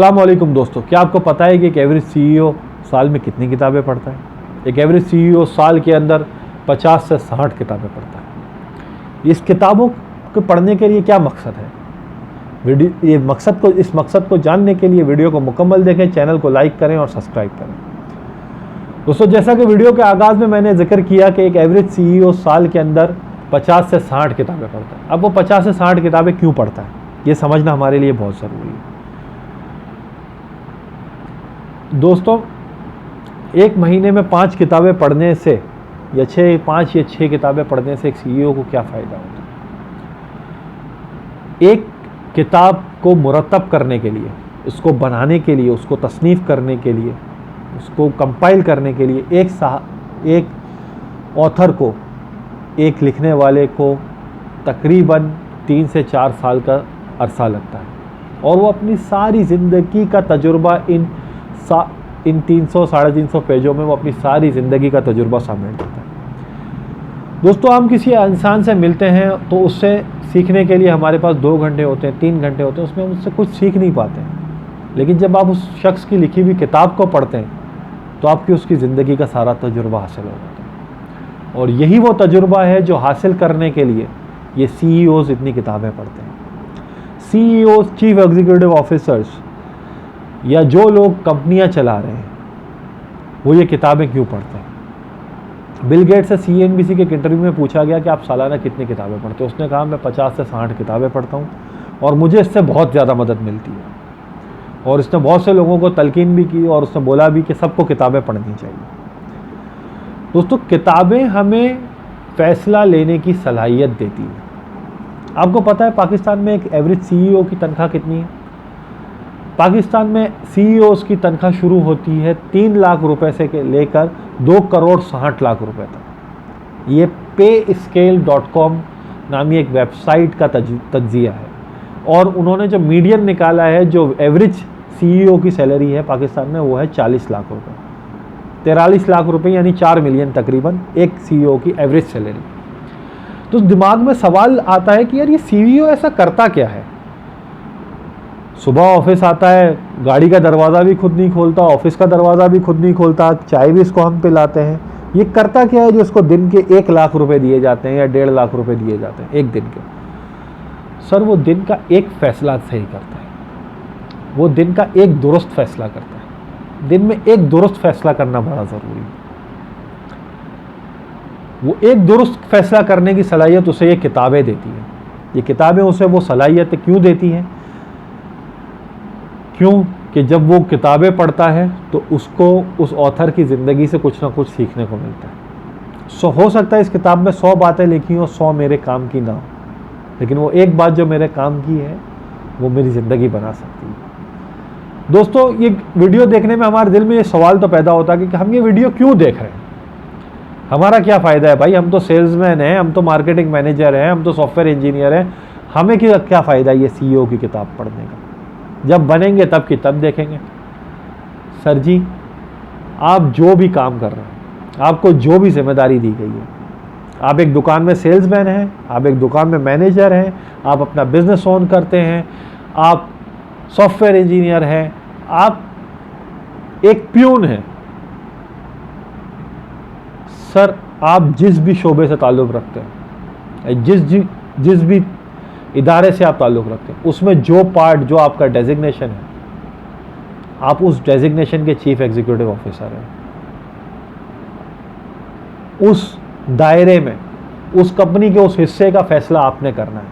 अस्सलामुअलैकुम दोस्तों, क्या आपको पता है कि एक एवरेज सीईओ साल में कितनी किताबें पढ़ता है? एक एवरेज सीईओ साल के अंदर 50 से 60 किताबें पढ़ता है। इस किताबों को पढ़ने के लिए क्या मकसद है? इस मकसद को जानने के लिए वीडियो को मुकम्मल देखें, चैनल को लाइक करें और सब्सक्राइब करें। दोस्तों, जैसा कि वीडियो के आगाज़ में मैंने जिक्र किया कि एक एवरेज सीईओ साल के अंदर 50 से 60 किताबें पढ़ता है। अब वो 50 से 60 किताबें क्यों पढ़ता है, ये समझना हमारे लिए बहुत ज़रूरी है। दोस्तों, एक महीने में 5 किताबें पढ़ने से या 6 किताबें पढ़ने से एक सीईओ को क्या फ़ायदा होता है? एक किताब को मुरतब करने के लिए, उसको बनाने के लिए, उसको तसनीफ़ करने के लिए, उसको कंपाइल करने के लिए एक ऑथर को, एक लिखने वाले को तकरीबन 3 से 4 साल का अरसा लगता है और वो अपनी सारी ज़िंदगी का तजुर्बा इन 300 साढ़े 300 पेजों में वो अपनी सारी ज़िंदगी का तजुर्बा समेट देता है। दोस्तों, हम किसी इंसान से मिलते हैं तो उससे सीखने के लिए हमारे पास 2 घंटे होते हैं, 3 घंटे होते हैं, उसमें हम उससे कुछ सीख नहीं पाते हैं। लेकिन जब आप उस शख्स की लिखी हुई किताब को पढ़ते हैं तो आपकी उसकी ज़िंदगी का सारा तजुर्बा हासिल हो जाता है। और यही वो तजुर्बा है जो हासिल करने के लिए ये सीईओज़ इतनी किताबें पढ़ते हैं। सीईओज़, चीफ एग्जीक्यूटिव ऑफिसर्स, या जो लोग कंपनियां चला रहे हैं, वो ये किताबें क्यों पढ़ते हैं? बिल गेट्स से CNBC के एक इंटरव्यू में पूछा गया कि आप सालाना कितनी किताबें पढ़ते हो? उसने कहा मैं 50 से 60 किताबें पढ़ता हूँ और मुझे इससे बहुत ज़्यादा मदद मिलती है। और इसने बहुत से लोगों को तलकीन भी की और उसने बोला भी कि सबको किताबें पढ़नी चाहिए। दोस्तों, किताबें हमें फ़ैसला लेने की सलाहियत देती है। आपको पता है पाकिस्तान में एक एवरेज सीईओ की तनख्वाह कितनी है? पाकिस्तान में सीईओज़ की तनख्वाह शुरू होती है 3 लाख रुपए से लेकर 2 करोड़ 60 लाख रुपए तक। ये payscale.com नामी एक वेबसाइट का तज्जिया है और उन्होंने जो मीडियन निकाला है, जो एवरेज सीईओ की सैलरी है पाकिस्तान में, वो है 40 लाख रुपए, 43 लाख रुपए, यानी 4 मिलियन तकरीबन एक सीईओ की एवरेज सैलरी। तो दिमाग में सवाल आता है कि यार ये सीईओ ऐसा करता क्या है? सुबह ऑफिस आता है, गाड़ी का दरवाज़ा भी खुद नहीं खोलता, ऑफिस का दरवाज़ा भी खुद नहीं खोलता, चाय भी इसको हम पिलाते हैं। ये करता क्या है जो उसको दिन के 1 लाख रुपए दिए जाते हैं या 1.5 लाख रुपए दिए जाते हैं एक दिन के? सर, वो दिन का एक फ़ैसला सही करता है, वो दिन का एक दुरुस्त फैसला करता है। दिन में एक दुरुस्त फैसला करना बड़ा ज़रूरी है। वो एक दुरुस्त फैसला करने की सलाहियत उसे ये किताबें देती हैं। ये किताबें उसे वो सलाहियत क्यों देती हैं? क्यों कि जब वो किताबें पढ़ता है तो उसको उस ऑथर की ज़िंदगी से कुछ ना कुछ सीखने को मिलता है। हो सकता है इस किताब में 100 बातें लिखी हों, 100 मेरे काम की ना हो, लेकिन वो एक बात जो मेरे काम की है वो मेरी ज़िंदगी बना सकती है। दोस्तों, ये वीडियो देखने में हमारे दिल में ये सवाल तो पैदा होता है कि हम ये वीडियो क्यों देख रहे हैं? हमारा क्या फ़ायदा है भाई? हम तो सेल्समैन हैं, हम तो मार्केटिंग मैनेजर हैं, हम तो सॉफ्टवेयर इंजीनियर हैं, हमें क्या फ़ायदा ये सीईओ की किताब पढ़ने का? जब बनेंगे तब की तब देखेंगे। सर जी, आप जो भी काम कर रहे हैं, आपको जो भी जिम्मेदारी दी गई है, आप एक दुकान में सेल्समैन हैं, आप एक दुकान में मैनेजर हैं, आप अपना बिजनेस ओन करते हैं, आप सॉफ्टवेयर इंजीनियर हैं, आप एक प्यून हैं, सर आप जिस भी शोबे से ताल्लुक़ रखते हैं, जिस भी इदारे से आप ताल्लुक़ रखते हैं, उसमें जो पार्ट, जो आपका डेजिग्नेशन है, आप उस डेजिग्नेशन के चीफ एग्जीक्यूटिव ऑफिसर हैं। उस दायरे में, उस कंपनी के उस हिस्से का फैसला आपने करना है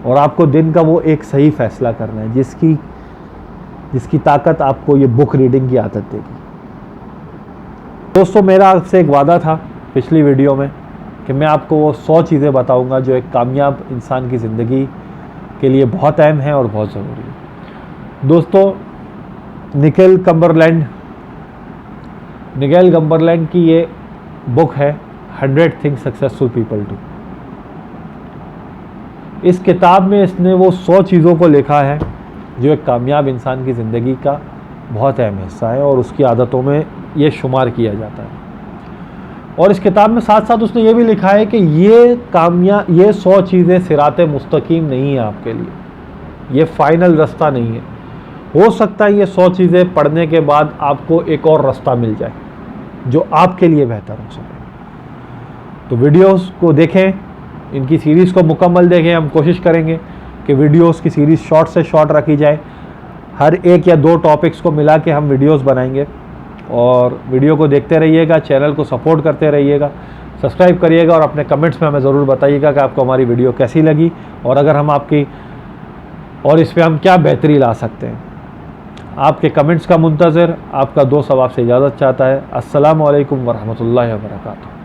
और आपको दिन का वो एक सही फैसला करना है जिसकी ताकत आपको ये बुक रीडिंग की आदत देगी। दोस्तों, मेरा आपसे एक वादा था पिछली वीडियो में कि मैं आपको वो 100 चीज़ें बताऊंगा जो एक कामयाब इंसान की ज़िंदगी के लिए बहुत अहम है और बहुत ज़रूरी है। दोस्तों, निकेल कम्बरलैंड की ये बुक है 100 थिंग्स सक्सेसफुल पीपल डू। इस किताब में इसने वो 100 चीज़ों को लिखा है जो एक कामयाब इंसान की ज़िंदगी का बहुत अहम हिस्सा है और उसकी आदतों में ये शुमार किया जाता है। और इस किताब में साथ साथ उसने ये भी लिखा है कि ये 100 चीज़ें सिराते मुस्तकीम नहीं है आपके लिए। ये फाइनल रास्ता नहीं है। हो सकता है ये 100 चीज़ें पढ़ने के बाद आपको एक और रास्ता मिल जाए जो आपके लिए बेहतर हो सके। तो वीडियोस को देखें, इनकी सीरीज़ को मुकम्मल देखें। हम कोशिश करेंगे कि वीडियोस की सीरीज़ शॉर्ट से शॉर्ट रखी जाए। हर एक या 2 टॉपिक्स को मिला के हम वीडियोस बनाएंगे, और वीडियो को देखते रहिएगा, चैनल को सपोर्ट करते रहिएगा, सब्सक्राइब करिएगा और अपने कमेंट्स में हमें ज़रूर बताइएगा कि आपको हमारी वीडियो कैसी लगी और अगर हम आपकी और इस पर हम क्या बेहतरी ला सकते हैं। आपके कमेंट्स का मुंतज़र, आपका दोस्त अब आपसे इजाज़त चाहता है। अस्सलामु अलैकुम वरहमतुल्लाहि वबरकातुहू।